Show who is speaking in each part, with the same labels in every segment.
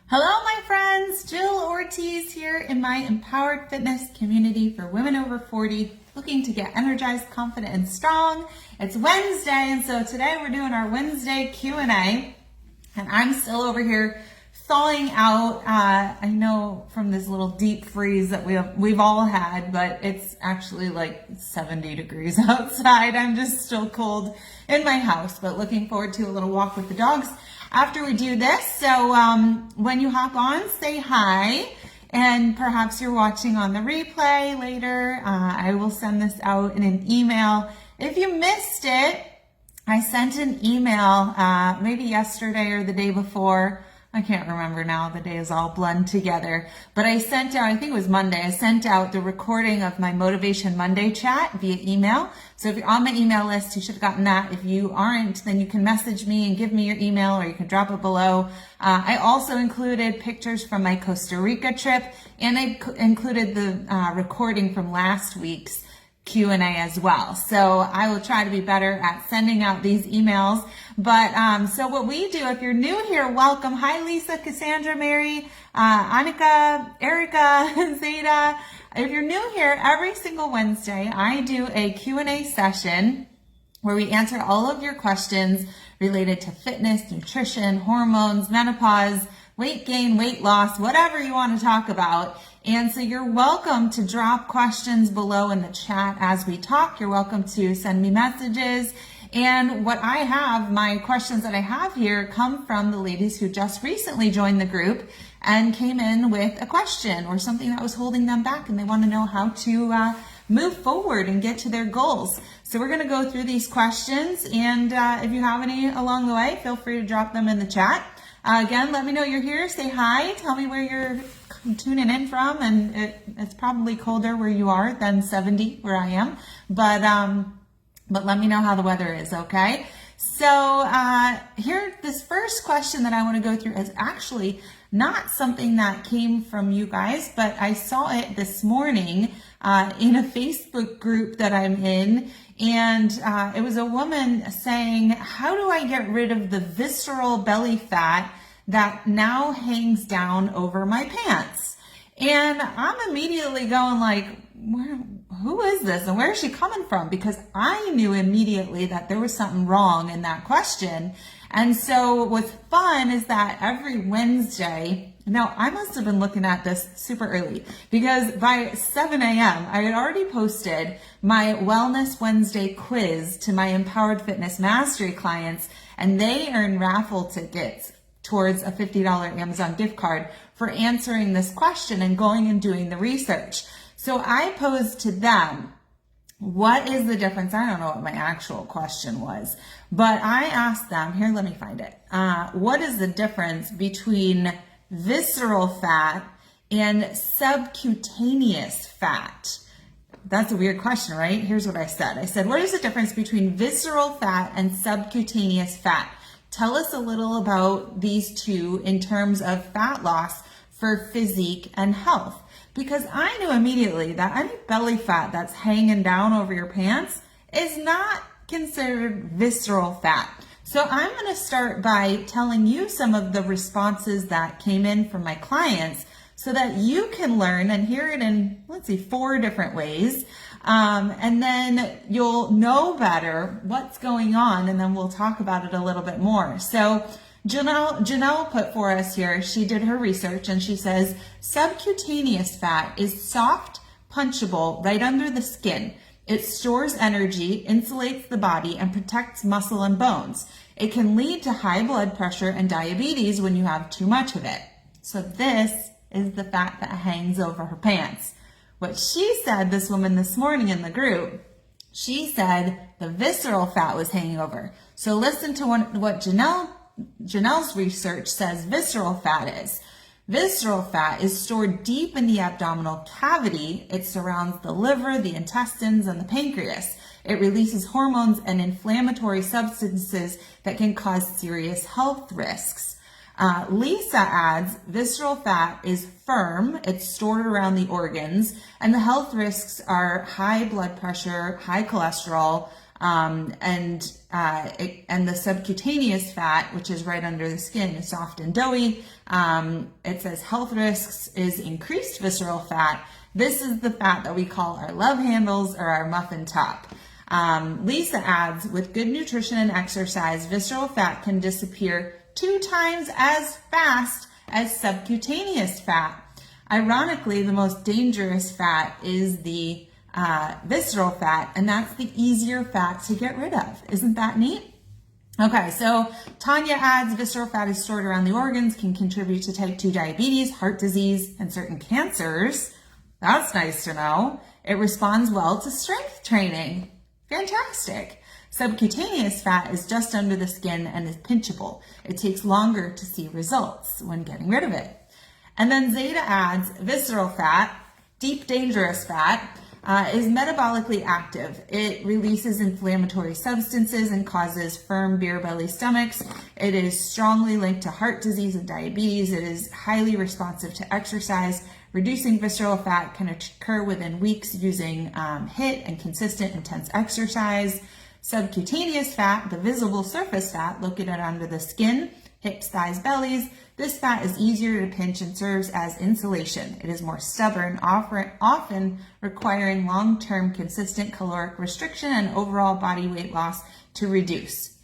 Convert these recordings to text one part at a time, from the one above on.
Speaker 1: Hello, my friends. Jill Ortiz here in my Empowered Fitness community for women over 40 looking to get energized, confident, and strong. It's Wednesday, and so today we're doing our Wednesday Q&A, and I'm still over here thawing out. I know from this little deep freeze that we've all had, but it's actually like 70 degrees outside. I'm just still cold in my house, but looking forward to a little walk with the dogs after we do this. So when you hop on, say hi, and perhaps you're watching on the replay later. I will send this out in an email. If you missed it, I sent an email maybe yesterday or the day before. I can't remember now, the days all blend together. But I sent out, I think it was Monday, I sent out the recording of my Motivation Monday chat via email. So if you're on my email list, you should have gotten that. If you aren't, then you can message me and give me your email, or you can drop it below. I also included pictures from my Costa Rica trip, and I included the recording from last week's Q&A as well. So I will try to be better at sending out these emails. But so what we do, if you're new here, welcome. Hi, Lisa, Cassandra, Mary, Annika, Erica, Zeta. If you're new here, every single Wednesday, I do a Q&A session where we answer all of your questions related to fitness, nutrition, hormones, menopause, weight gain, weight loss, whatever you want to talk about. And so you're welcome to drop questions below in the chat as we talk. You're welcome to send me messages. And what I have, my questions that I have here come from the ladies who just recently joined the group and came in with a question or something that was holding them back, and they want to know how to move forward and get to their goals. So we're going to go through these questions, and if you have any along the way, feel free to drop them in the chat. Again, let me know you're here. Say hi. Tell me where you're tuning in from. And it's probably colder where you are than 70 where I am. But let me know how the weather is, okay? So here, this first question that I want to go through is actually not something that came from you guys, but I saw it this morning in a Facebook group that I'm in. And it was a woman saying, how do I get rid of the visceral belly fat that now hangs down over my pants? And I'm immediately going like, who is this and where is she coming from? Because I knew immediately that there was something wrong in that question. And so what's fun is that every Wednesday, now I must have been looking at this super early because by 7 a.m. I had already posted my Wellness Wednesday quiz to my Empowered Fitness Mastery clients, and they earn raffle tickets towards a $50 Amazon gift card for answering this question and going and doing the research. So I posed to them, what is the difference? I don't know what my actual question was, but I asked them, here, let me find it. What is the difference between visceral fat and subcutaneous fat? That's a weird question, right? Here's what I said. I said, what is the difference between visceral fat and subcutaneous fat? Tell us a little about these two in terms of fat loss for physique and health. Because I knew immediately that any belly fat that's hanging down over your pants is not considered visceral fat. So I'm going to start by telling you some of the responses that came in from my clients so that you can learn and hear it in, 4 different ways. And then you'll know better what's going on, and then we'll talk about it a little bit more. So Janelle put for us here, she did her research and she says, subcutaneous fat is soft, punchable right under the skin. It stores energy, insulates the body, and protects muscle and bones. It can lead to high blood pressure and diabetes when you have too much of it. So this is the fat that hangs over her pants. What she said, this woman this morning in the group, she said the visceral fat was hanging over. So listen to what Janelle's research says visceral fat is. Visceral fat is stored deep in the abdominal cavity. It surrounds the liver, the intestines, and the pancreas. It releases hormones and inflammatory substances that can cause serious health risks. Lisa adds, visceral fat is firm, it's stored around the organs, and the health risks are high blood pressure, high cholesterol, And the subcutaneous fat, which is right under the skin, is soft and doughy. It says health risks is increased visceral fat. This is the fat that we call our love handles or our muffin top. Lisa adds, with good nutrition and exercise, visceral fat can disappear 2 times as fast as subcutaneous fat. Ironically, the most dangerous fat is the visceral fat, and that's the easier fat to get rid of. Isn't that neat? Okay, so Tanya adds, visceral fat is stored around the organs, can contribute to type 2 diabetes, heart disease, and certain cancers. That's nice to know. It responds well to strength training. Fantastic. Subcutaneous fat is just under the skin and is pinchable. It takes longer to see results when getting rid of it. And then Zeta adds, visceral fat, deep dangerous fat, is metabolically active. It releases inflammatory substances and causes firm beer belly stomachs. It is strongly linked to heart disease and diabetes. It is highly responsive to exercise. Reducing visceral fat can occur within weeks using HIIT and consistent intense exercise. Subcutaneous fat, the visible surface fat located under the skin, hips, thighs, bellies. This fat is easier to pinch and serves as insulation. It is more stubborn, often requiring long-term consistent caloric restriction and overall body weight loss to reduce.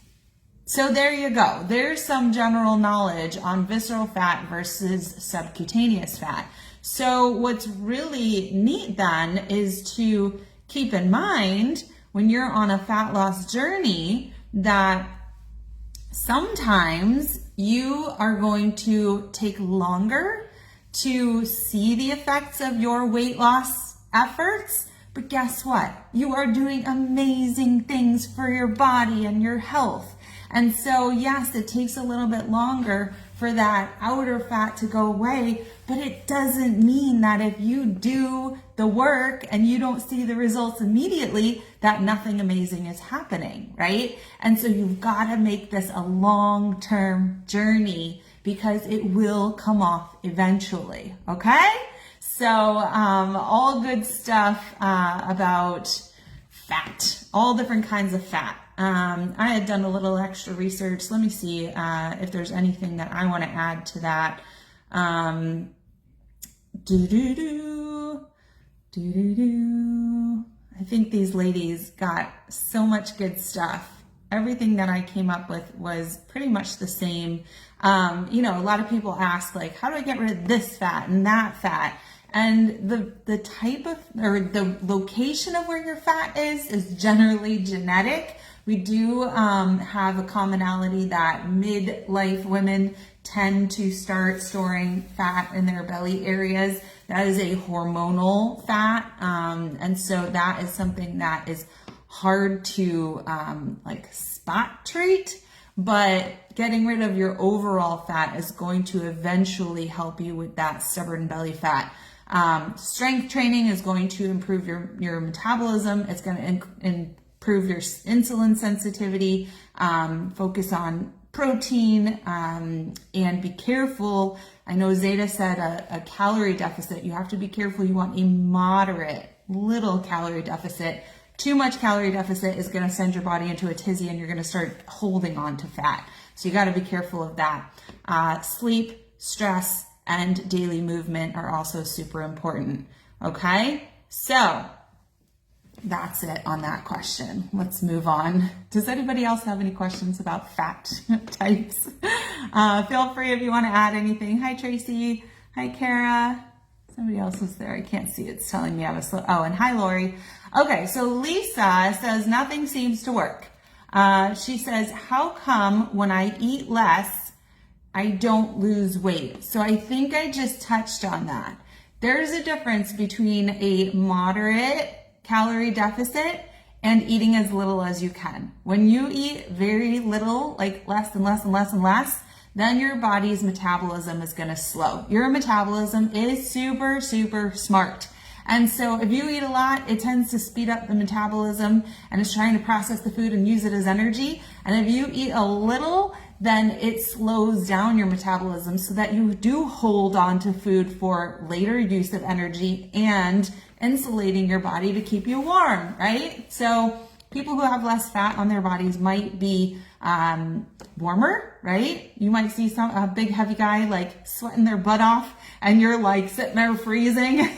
Speaker 1: So there you go. There's some general knowledge on visceral fat versus subcutaneous fat. So what's really neat then is to keep in mind when you're on a fat loss journey that sometimes you are going to take longer to see the effects of your weight loss efforts. But guess what? You are doing amazing things for your body and your health. And so, yes, it takes a little bit longer for that outer fat to go away, but it doesn't mean that if you do the work and you don't see the results immediately, that nothing amazing is happening, right? And so you've got to make this a long-term journey because it will come off eventually, okay? So all good stuff about fat, all different kinds of fat. I had done a little extra research. Let me see if there's anything that I want to add to that. I think these ladies got so much good stuff. Everything that I came up with was pretty much the same. A lot of people ask, like, how do I get rid of this fat and that fat? And the type of, or the location of where your fat is generally genetic. We do have a commonality that midlife women tend to start storing fat in their belly areas. That is a hormonal fat. And so that is something that is hard to spot treat, but getting rid of your overall fat is going to eventually help you with that stubborn belly fat. Strength training is going to improve your metabolism. It's going to improve your insulin sensitivity, focus on protein, and be careful. I know Zeta said a calorie deficit. You have to be careful. You want a moderate, little calorie deficit. Too much calorie deficit is going to send your body into a tizzy and you're going to start holding on to fat. So you got to be careful of that. Sleep, stress, and daily movement are also super important. Okay, so that's it on that question. Let's move on. Does anybody else have any questions about fat types? Feel free if you want to add anything. Hi, Tracy. Hi, Kara. Somebody else was there. I can't see. It's telling me I was slow. Oh, and hi, Lori. Okay, so Lisa says nothing seems to work. She says, how come when I eat less, I don't lose weight? So I think I just touched on that. There's a difference between a moderate calorie deficit and eating as little as you can. When you eat very little, like less and less and less and less, then your body's metabolism is going to slow. Your metabolism is super, super smart. And so if you eat a lot, it tends to speed up the metabolism and it's trying to process the food and use it as energy. And if you eat a little, then it slows down your metabolism so that you do hold on to food for later use of energy and insulating your body to keep you warm, right? So People who have less fat on their bodies might be warmer, right? You might see a big heavy guy like sweating their butt off and you're like sitting there freezing.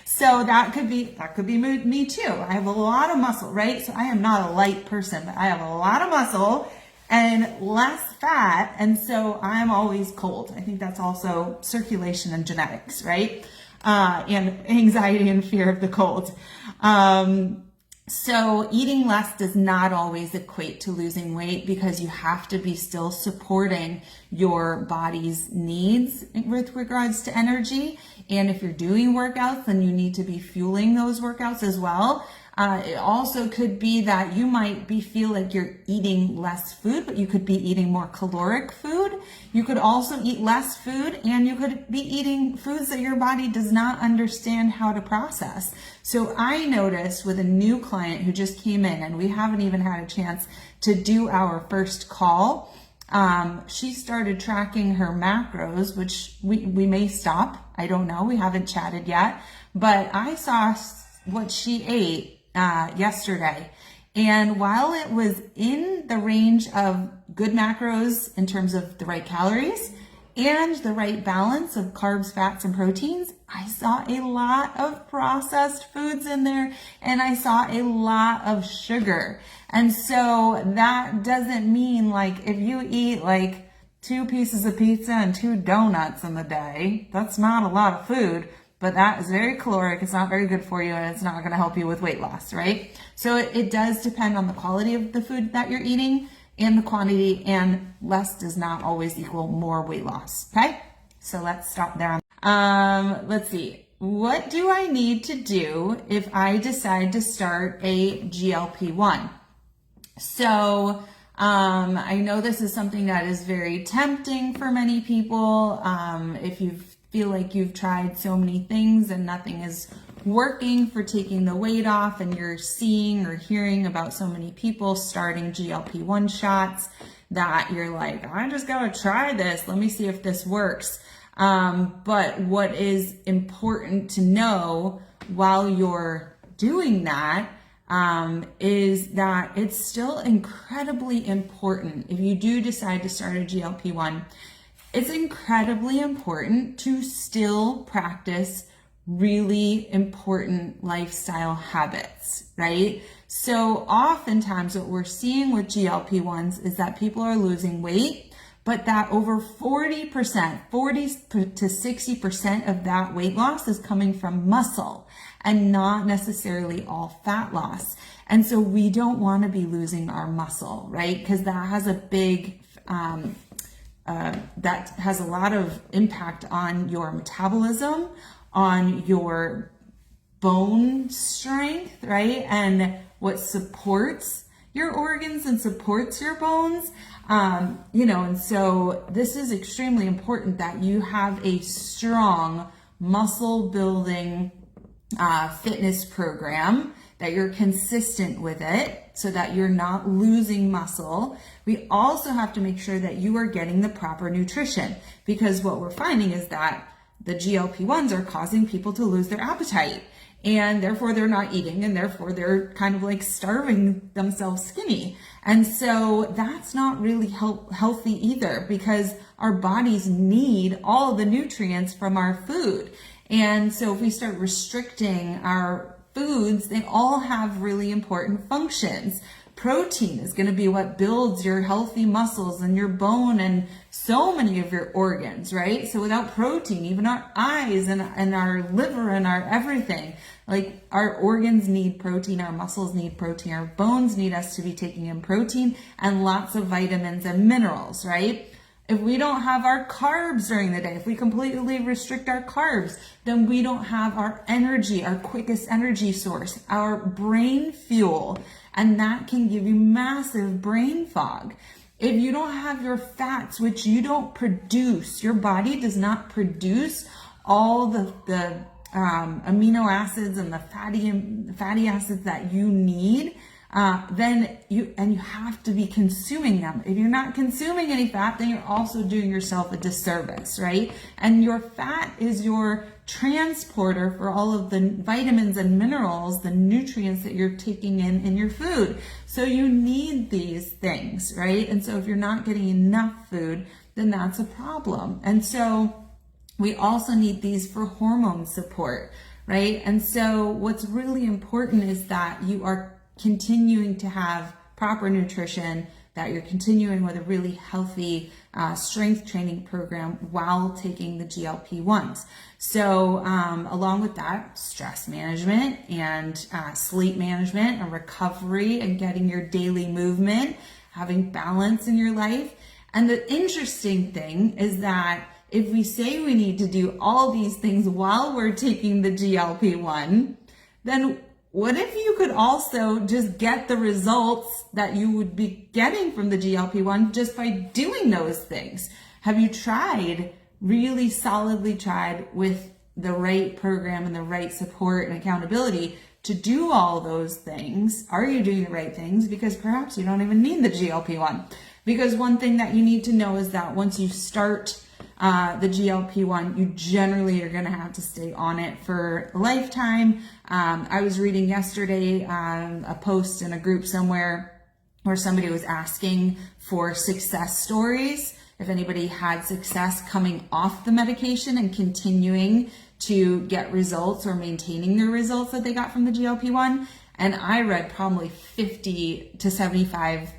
Speaker 1: So that could be me too. I have a lot of muscle, right? So I am not a light person, but I have a lot of muscle and less fat. And so I'm always cold. I think that's also circulation and genetics, right? And anxiety and fear of the cold. So eating less does not always equate to losing weight because you have to be still supporting your body's needs with regards to energy. And if you're doing workouts, then you need to be fueling those workouts as well. It also could be that you might feel like you're eating less food, but you could be eating more caloric food. You could also eat less food and you could be eating foods that your body does not understand how to process. So I noticed with a new client who just came in and we haven't even had a chance to do our first call. She started tracking her macros, which we may stop. I don't know. We haven't chatted yet, but I saw what she ate yesterday. And while it was in the range of good macros in terms of the right calories and the right balance of carbs, fats, and proteins, I saw a lot of processed foods in there and I saw a lot of sugar. And so that doesn't mean like if you eat like 2 pieces of pizza and 2 donuts in the day, that's not a lot of food. But that is very caloric. It's not very good for you and it's not going to help you with weight loss, right? So it does depend on the quality of the food that you're eating and the quantity, and less does not always equal more weight loss, okay? So let's stop there. Let's see. What do I need to do if I decide to start a GLP-1? So I know this is something that is very tempting for many people. If you feel like you've tried so many things and nothing is working for taking the weight off, and you're seeing or hearing about so many people starting GLP-1 shots that you're like, I just gotta try this. Let me see if this works. But what is important to know while you're doing that is that it's still incredibly important. If you do decide to start a GLP-1, it's incredibly important to still practice really important lifestyle habits, right? So oftentimes what we're seeing with GLP-1s is that people are losing weight, but that over 40% to 60% of that weight loss is coming from muscle and not necessarily all fat loss. And so we don't want to be losing our muscle, right? Because that has a big that has a lot of impact on your metabolism, on your bone strength, right? And what supports your organs and supports your bones. And so this is extremely important that you have a strong muscle building fitness program, that you're consistent with it so that you're not losing muscle. We also have to make sure that you are getting the proper nutrition, because what we're finding is that the GLP-1s are causing people to lose their appetite, and therefore they're not eating, and therefore they're kind of like starving themselves skinny. And so that's not really healthy either, because our bodies need all the nutrients from our food. And so if we start restricting our foods, they all have really important functions. Protein is going to be what builds your healthy muscles and your bone and so many of your organs, right? So without protein, even our eyes and our liver and our everything, like our organs need protein, our muscles need protein, our bones need us to be taking in protein and lots of vitamins and minerals, right? If we don't have our carbs during the day, if we completely restrict our carbs, then we don't have our energy, our quickest energy source, our brain fuel, and that can give you massive brain fog. If you don't have your fats, which you don't produce, your body does not produce all the amino acids and the fatty acids that you need, then you have to be consuming them. If you're not consuming any fat, then you're also doing yourself a disservice, right? And your fat is your transporter for all of the vitamins and minerals, the nutrients that you're taking in your food. So you need these things, right? And so if you're not getting enough food, then that's a problem. And so we also need these for hormone support, right? And so what's really important is that you are continuing to have proper nutrition, that you're continuing with a really healthy strength training program while taking the GLP-1s. So along with that, stress management and sleep management and recovery and getting your daily movement, having balance in your life. And the interesting thing is that if we say we need to do all these things while we're taking the GLP-1, then what if you could also just get the results that you would be getting from the GLP-1 just by doing those things? Have you tried, really solidly tried with the right program and the right support and accountability to do all those things? Are you doing the right things? Because perhaps you don't even need the GLP-1. Because one thing that you need to know is that once you start the GLP-1, you generally are going to have to stay on it for a lifetime. I was reading yesterday a post in a group somewhere where somebody was asking for success stories, if anybody had success coming off the medication and continuing to get results or maintaining their results that they got from the GLP-1. And I read probably 50 to 75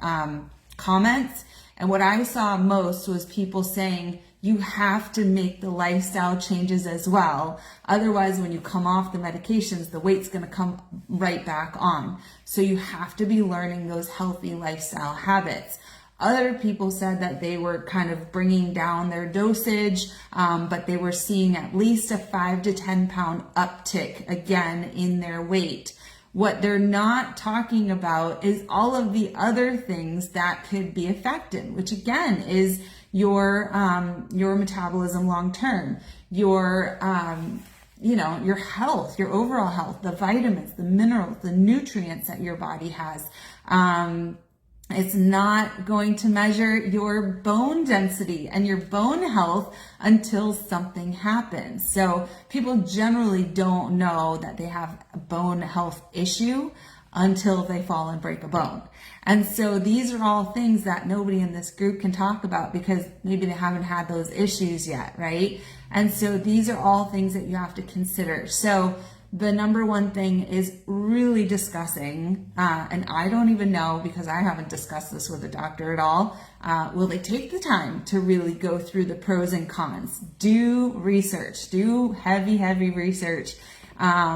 Speaker 1: comments. And what I saw most was people saying, you have to make the lifestyle changes as well. Otherwise, when you come off the medications, the weight's going to come right back on. So you have to be learning those healthy lifestyle habits. Other people said that they were kind of bringing down their dosage, but they were seeing at least a 5 to 10 pound uptick again in their weight. What they're not talking about is all of the other things that could be affected, which again is your metabolism long term, your health, your overall health, the vitamins, the minerals, the nutrients that your body has. It's not going to measure your bone density and your bone health until something happens. So people generally don't know that they have a bone health issue until they fall and break a bone. And so these are all things that nobody in this group can talk about because maybe they haven't had those issues yet, right? And so these are all things that you have to consider. So the number one thing is really discussing, and I don't even know because I haven't discussed this with a doctor at all, will they take the time to really go through the pros and cons, do research, do heavy research. I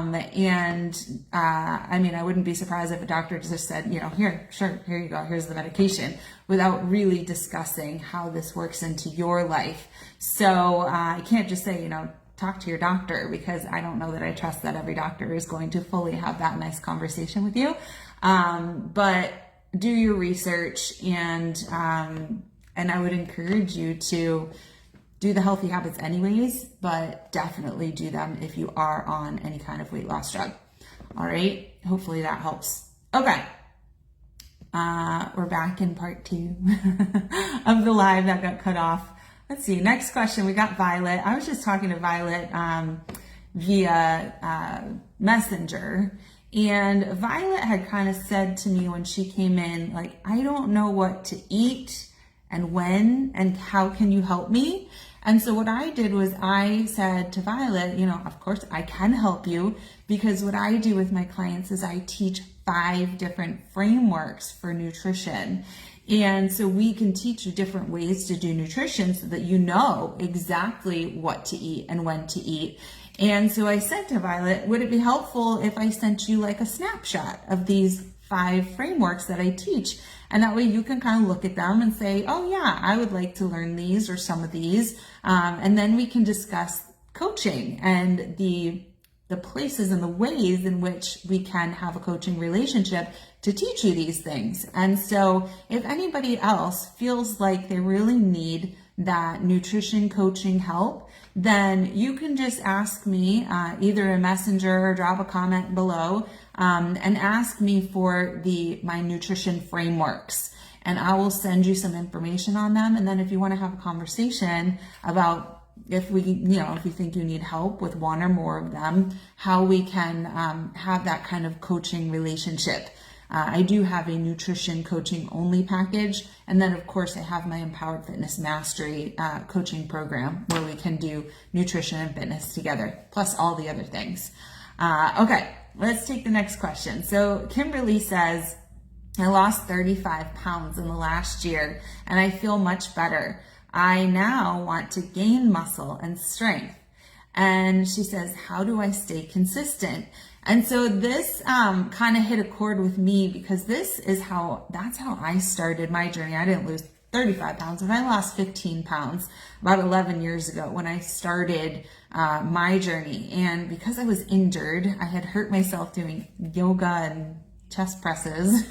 Speaker 1: wouldn't be surprised if a doctor just said, here you go, here's the medication, without really discussing how this works into your life. So I can't just say, talk to your doctor, because I don't know that I trust that every doctor is going to fully have that nice conversation with you. But do your research, and I would encourage you to do the healthy habits anyways, but definitely do them if you are on any kind of weight loss drug. All right. Hopefully that helps. Okay. We're back in part 2 of the live that got cut off. Let's see. Next question. We got Violet. I was just talking to Violet via Messenger, and Violet had kind of said to me when she came in, like, I don't know what to eat and when, and how can you help me? And so what I did was I said to Violet, of course I can help you, because what I do with my clients is I teach 5 different frameworks for nutrition. And so we can teach you different ways to do nutrition so that you know exactly what to eat and when to eat. And so I said to Violet, would it be helpful if I sent you like a snapshot of these 5 frameworks that I teach? And that way you can kind of look at them and say, oh yeah, I would like to learn these or some of these. And then we can discuss coaching and the places and the ways in which we can have a coaching relationship to teach you these things. And so if anybody else feels like they really need that nutrition coaching help, then you can just ask me either a messenger or drop a comment below and ask me for my nutrition frameworks. And I will send you some information on them. And then if you want to have a conversation about if we think you need help with one or more of them, how we can have that kind of coaching relationship. I do have a nutrition coaching only package. And then of course I have my Empowered Fitness Mastery coaching program where we can do nutrition and fitness together, plus all the other things. Okay, let's take the next question. So Kimberly says, I lost 35 pounds in the last year and I feel much better. I now want to gain muscle and strength. And she says, how do I stay consistent? And so this kind of hit a chord with me because that's how I started my journey. I didn't lose 35 pounds, but I lost 15 pounds about 11 years ago when I started my journey. And because I was injured, I had hurt myself doing yoga and chest presses.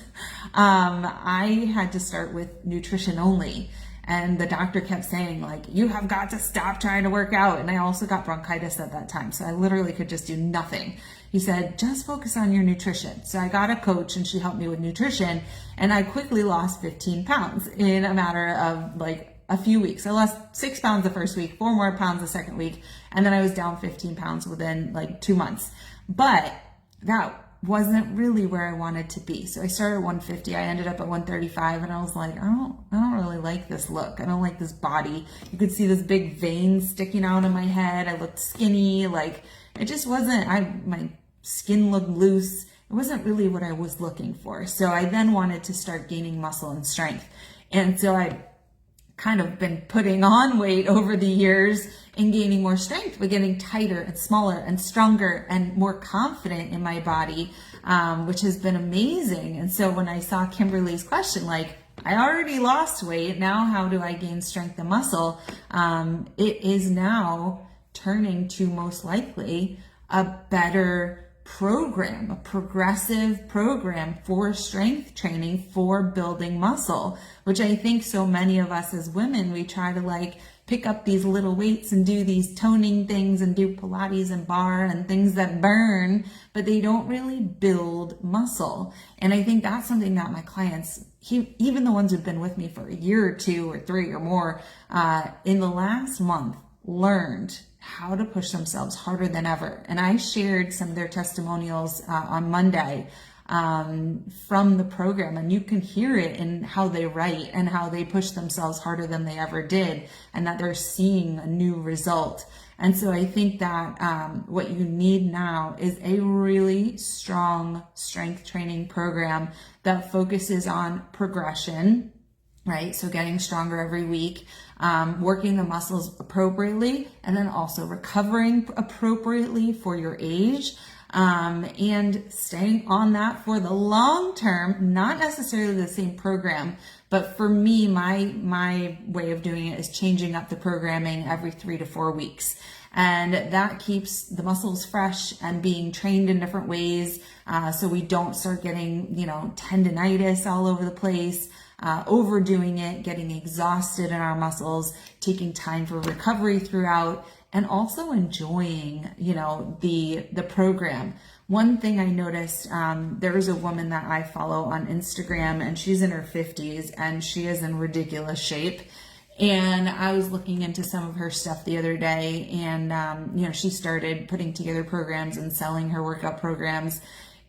Speaker 1: I had to start with nutrition only. And the doctor kept saying, like, you have got to stop trying to work out. And I also got bronchitis at that time. So I literally could just do nothing. He said, just focus on your nutrition. So I got a coach and she helped me with nutrition. And I quickly lost 15 pounds in a matter of like a few weeks. I lost 6 pounds the first week, 4 more pounds the second week. And then I was down 15 pounds within like 2 months. But that wasn't really where I wanted to be. So I started at 150. I ended up at 135 and I was like, I don't really like this look. I don't like this body. You could see this big vein sticking out of my head. I looked skinny. Like it just wasn't, my skin looked loose. It wasn't really what I was looking for. So I then wanted to start gaining muscle and strength. And so I kind of been putting on weight over the years and gaining more strength, but getting tighter and smaller and stronger and more confident in my body, which has been amazing. And so when I saw Kimberly's question, like, I already lost weight, now how do I gain strength and muscle? It is now turning to most likely a better program, a progressive program for strength training, for building muscle, which I think so many of us as women, we try to like pick up these little weights and do these toning things and do Pilates and bar and things that burn, but they don't really build muscle. And I think that's something that my clients, even the ones who've been with me for a year or 2 or 3 or more, in the last month learned how to push themselves harder than ever. And I shared some of their testimonials on Monday from the program, and you can hear it in how they write and how they push themselves harder than they ever did, and that they're seeing a new result. And so I think that what you need now is a really strong strength training program that focuses on progression, right? So getting stronger every week, working the muscles appropriately, and then also recovering appropriately for your age, and staying on that for the long term, not necessarily the same program, but for me, my way of doing it is changing up the programming every 3 to 4 weeks. And that keeps the muscles fresh and being trained in different ways. So we don't start getting, tendinitis all over the place, overdoing it, getting exhausted in our muscles, taking time for recovery throughout, and also enjoying, the program. One thing I noticed, there is a woman that I follow on Instagram, and she's in her 50s and she is in ridiculous shape. And I was looking into some of her stuff the other day, and, she started putting together programs and selling her workout programs.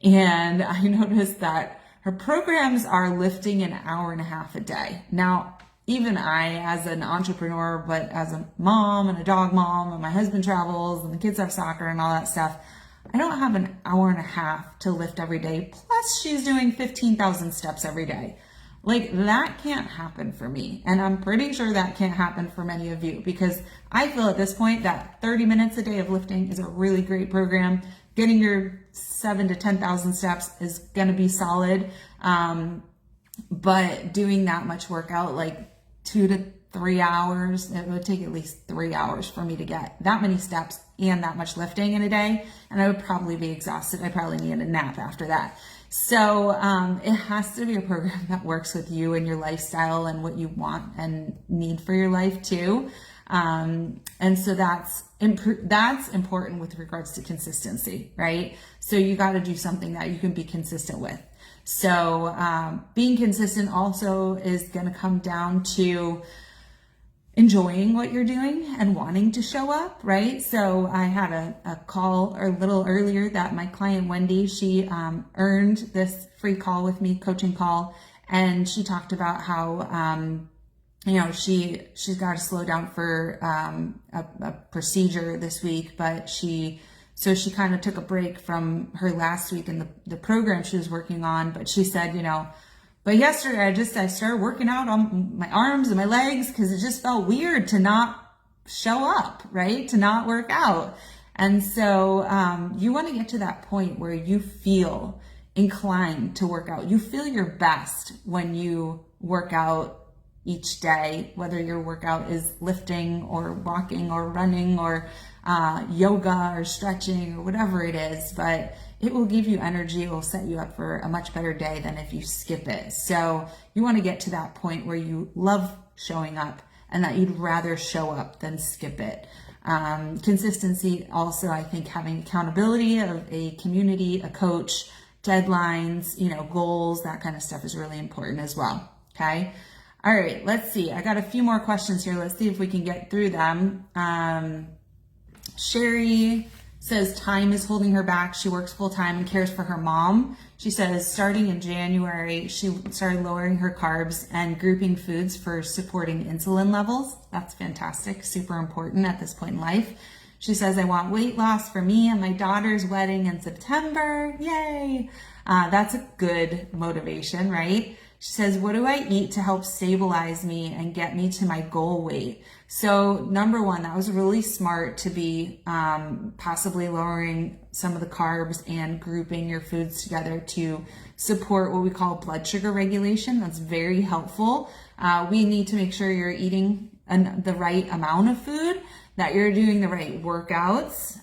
Speaker 1: And I noticed that her programs are lifting an hour and a half a day. Now, even I, as an entrepreneur, but as a mom and a dog mom, and my husband travels and the kids have soccer and all that stuff, I don't have an hour and a half to lift every day. Plus she's doing 15,000 steps every day. Like, that can't happen for me. And I'm pretty sure that can't happen for many of you, because I feel at this point that 30 minutes a day of lifting is a really great program. Getting your 7,000 to 10,000 steps is going to be solid. But doing that much workout, like 2 to 3 hours, it would take at least 3 hours for me to get that many steps and that much lifting in a day. And I would probably be exhausted. I probably need a nap after that. So it has to be a program that works with you and your lifestyle and what you want and need for your life too. And so that's important with regards to consistency, right? So you got to do something that you can be consistent with. So being consistent also is going to come down to enjoying what you're doing and wanting to show up, right? So I had a call a little earlier that my client Wendy, she earned this free call with me, coaching call, and she talked about how she's got to slow down for a procedure this week, but she kind of took a break from her last week in the program she was working on. But she said, but yesterday I started working out on my arms and my legs because it just felt weird to not show up, right? To not work out. And so you want to get to that point where you feel inclined to work out. You feel your best when you work out each day, whether your workout is lifting or walking or running or yoga or stretching or whatever it is, but it will give you energy. It will set you up for a much better day than if you skip it. So you want to get to that point where you love showing up and that you'd rather show up than skip it. Consistency also, I think having accountability of a community, a coach, deadlines, goals, that kind of stuff is really important as well. Okay. All right, let's see. I got a few more questions here. Let's see if we can get through them. Sherry says time is holding her back. She works full time and cares for her mom. She says starting in January, she started lowering her carbs and grouping foods for supporting insulin levels. That's fantastic, super important at this point in life. She says, I want weight loss for me and my daughter's wedding in September. Yay. That's a good motivation, right? She says, what do I eat to help stabilize me and get me to my goal weight? So number one, that was really smart to be possibly lowering some of the carbs and grouping your foods together to support what we call blood sugar regulation. That's very helpful. We need to make sure you're eating the right amount of food, that you're doing the right workouts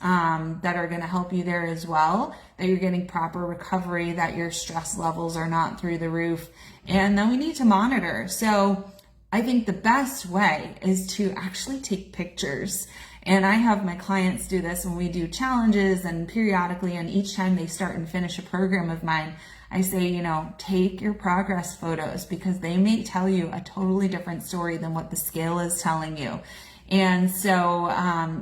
Speaker 1: that are going to help you there as well, that you're getting proper recovery, that your stress levels are not through the roof. And then we need to monitor. So I think the best way is to actually take pictures. And I have my clients do this when we do challenges and periodically, and each time they start and finish a program of mine, I say, take your progress photos because they may tell you a totally different story than what the scale is telling you. And so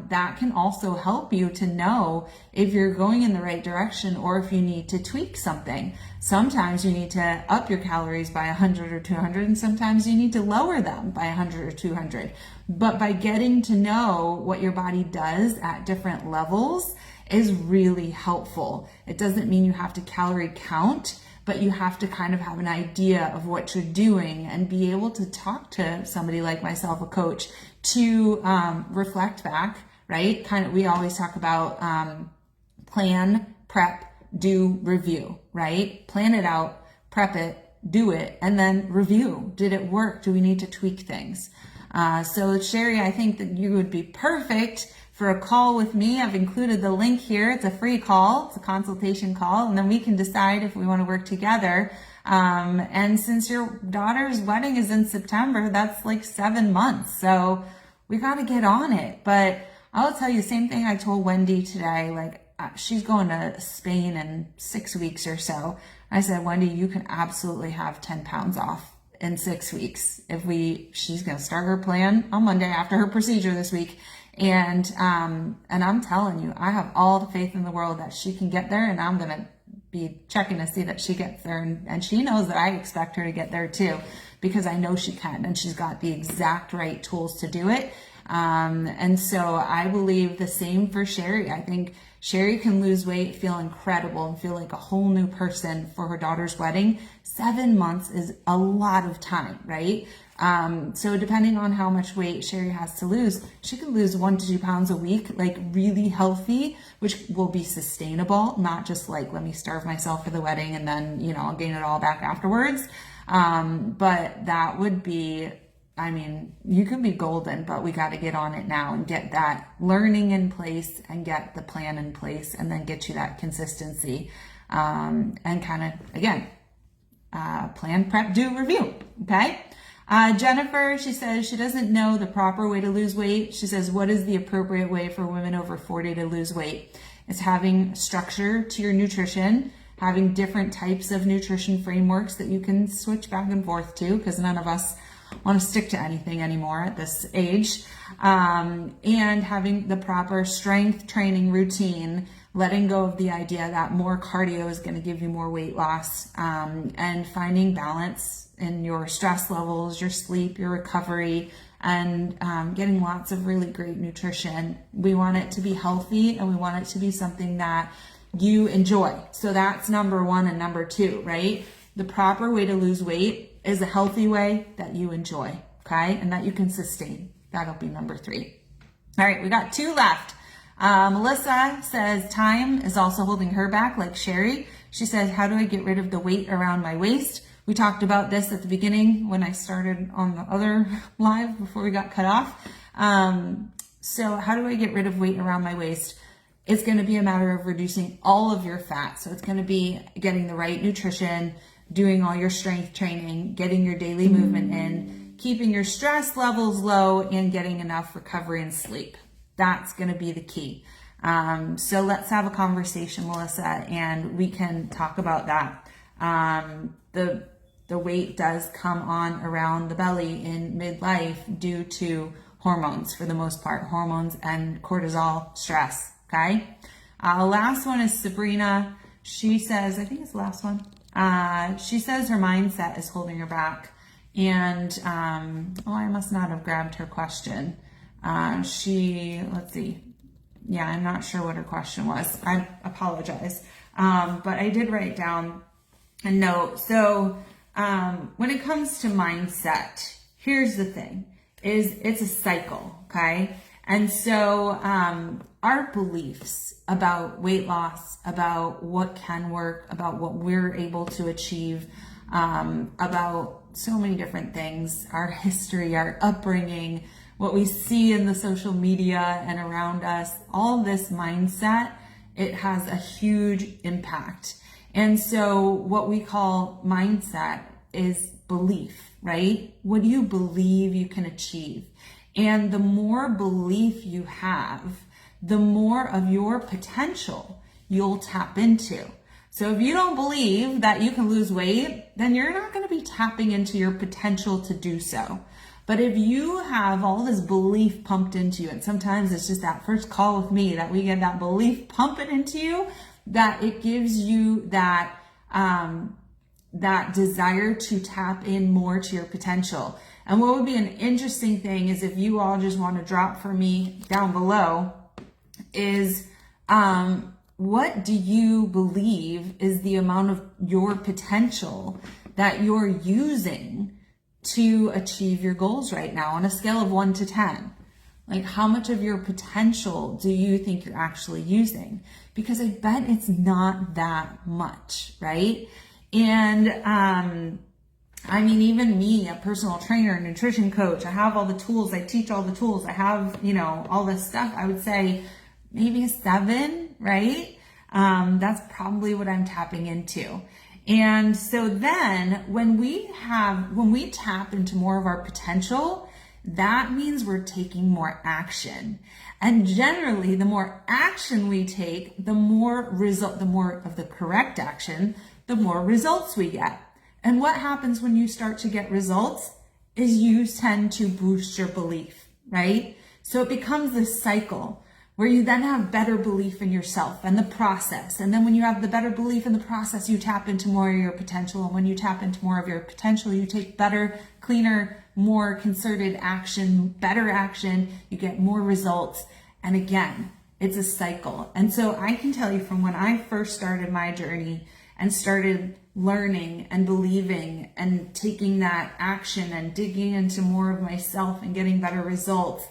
Speaker 1: that can also help you to know if you're going in the right direction or if you need to tweak something. Sometimes you need to up your calories by 100 or 200, and sometimes you need to lower them by 100 or 200. But by getting to know what your body does at different levels is really helpful. It doesn't mean you have to calorie count, but you have to kind of have an idea of what you're doing and be able to talk to somebody like myself, a coach, to reflect back, right? We always talk about plan, prep, do, review, right? Plan it out, prep it, do it, and then review. Did it work? Do we need to tweak things? So Sherry, I think that you would be perfect for a call with me. I've included the link here. It's a free call. It's a consultation call, and then we can decide if we want to work together. And since your daughter's wedding is in September, that's like 7 months. So we got to get on it. But I'll tell you the same thing I told Wendy today. She's going to Spain in 6 weeks or so. I said, Wendy, you can absolutely have 10 pounds off in 6 weeks. She's going to start her plan on Monday after her procedure this week. And I'm telling you, I have all the faith in the world that she can get there, and I'm going to be checking to see that she gets there. And she knows that I expect her to get there too, because I know she can, and she's got the exact right tools to do it. And so I believe the same for Sherry. I think Sherry can lose weight, feel incredible, and feel like a whole new person for her daughter's wedding. 7 months is a lot of time, right? So depending on how much weight Sherry has to lose, she can lose 1 to 2 pounds a week, like really healthy, which will be sustainable, not just like, let me starve myself for the wedding and then, I'll gain it all back afterwards. But that would be, you could be golden, but we got to get on it now and get that learning in place and get the plan in place, and then get you that consistency, and kind of, again, plan, prep, do, review. Okay. Jennifer, she says she doesn't know the proper way to lose weight. She says, what is the appropriate way for women over 40 to lose weight? It's having structure to your nutrition, having different types of nutrition frameworks that you can switch back and forth to, because none of us want to stick to anything anymore at this age. And having the proper strength training routine, letting go of the idea that more cardio is going to give you more weight loss, and finding balance in your stress levels, your sleep, your recovery, and getting lots of really great nutrition. We want it to be healthy, and we want it to be something that you enjoy. So that's number one and number two, right? The proper way to lose weight is a healthy way that you enjoy, okay? And that you can sustain. That'll be number three. All right, we got two left. Melissa says time is also holding her back, like Sherry. She says, how do I get rid of the weight around my waist? We talked about this at the beginning when I started on the other live before we got cut off. So how do I get rid of weight around my waist? It's going to be a matter of reducing all of your fat. So it's going to be getting the right nutrition, doing all your strength training, getting your daily movement in, keeping your stress levels low, and getting enough recovery and sleep. That's going to be the key. So let's have a conversation, Melissa, and we can talk about that. The weight does come on around the belly in midlife due to hormones, for the most part, hormones and cortisol, stress. Okay. Last one is Sabrina. She says, I think it's the last one. She says her mindset is holding her back, and I must not have grabbed her question. Let's see. Yeah, I'm not sure what her question was. I apologize. But I did write down a note. So when it comes to mindset, here's the thing, is it's a cycle, okay? And so our beliefs about weight loss, about what can work, about what we're able to achieve, about so many different things, our history, our upbringing, what we see in the social media and around us, all this mindset, it has a huge impact. And so what we call mindset is belief, right? What do you believe you can achieve? And the more belief you have, the more of your potential you'll tap into. So if you don't believe that you can lose weight, then you're not going to be tapping into your potential to do so. But if you have all this belief pumped into you, and sometimes it's just that first call with me that we get that belief pumping into you, that it gives you that desire to tap in more to your potential. And what would be an interesting thing is if you all just want to drop for me down below is what do you believe is the amount of your potential that you're using to achieve your goals right now on a scale of 1 to 10? Like, how much of your potential do you think you're actually using? Because I bet it's not that much, right? And I mean, even me, a personal trainer, a nutrition coach, I have all the tools, I teach all the tools, I have, all this stuff. I would say maybe a 7, right? That's probably what I'm tapping into. And so then when we tap into more of our potential, that means we're taking more action. And generally, the more action we take, the more of the correct action, the more results we get. And what happens when you start to get results is you tend to boost your belief, right? So it becomes this cycle where you then have better belief in yourself and the process. And then when you have the better belief in the process, you tap into more of your potential. And when you tap into more of your potential, you take better, cleaner, more concerted action, better action, you get more results. And again, it's a cycle. And so I can tell you from when I first started my journey and started learning and believing and taking that action and digging into more of myself and getting better results,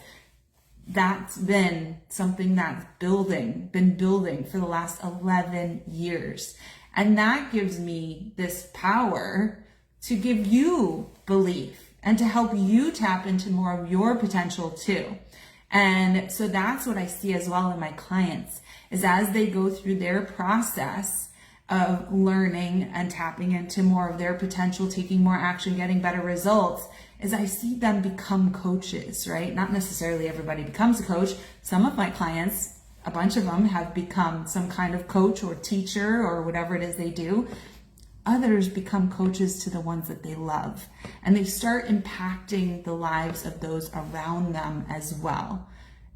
Speaker 1: that's been something that's been building for the last 11 years. And that gives me this power to give you belief and to help you tap into more of your potential too. And so that's what I see as well in my clients, is as they go through their process of learning and tapping into more of their potential, taking more action, getting better results, is I see them become coaches, right? Not necessarily everybody becomes a coach. Some of my clients, a bunch of them have become some kind of coach or teacher or whatever it is they do. others become coaches to the ones that they love, and they start impacting the lives of those around them as well.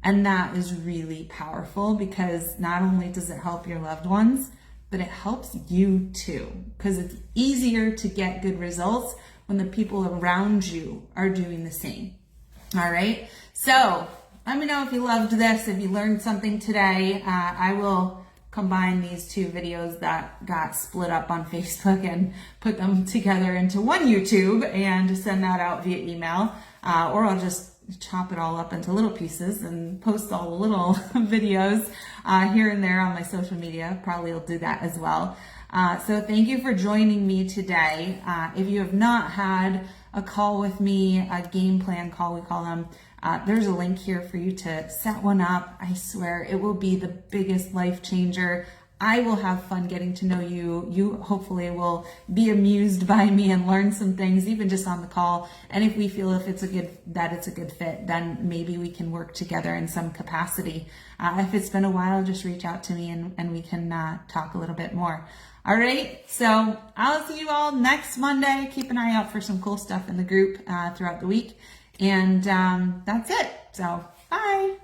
Speaker 1: And that is really powerful, because not only does it help your loved ones, but it helps you too, because it's easier to get good results when the people around you are doing the same. All right. So let me know if you loved this, if you learned something today. I will combine these two videos that got split up on Facebook and put them together into one YouTube and send that out via email. Or I'll just chop it all up into little pieces and post all the little videos here and there on my social media. Probably will do that as well. So thank you for joining me today. If you have not had a call with me, a game plan call, we call them, there's a link here for you to set one up. I swear it will be the biggest life changer. I will have fun getting to know you. You hopefully will be amused by me and learn some things, even just on the call. And if we feel it's a good fit, then maybe we can work together in some capacity. If it's been a while, just reach out to me and we can talk a little bit more. All right, so I'll see you all next Monday. Keep an eye out for some cool stuff in the group throughout the week. And that's it. So bye.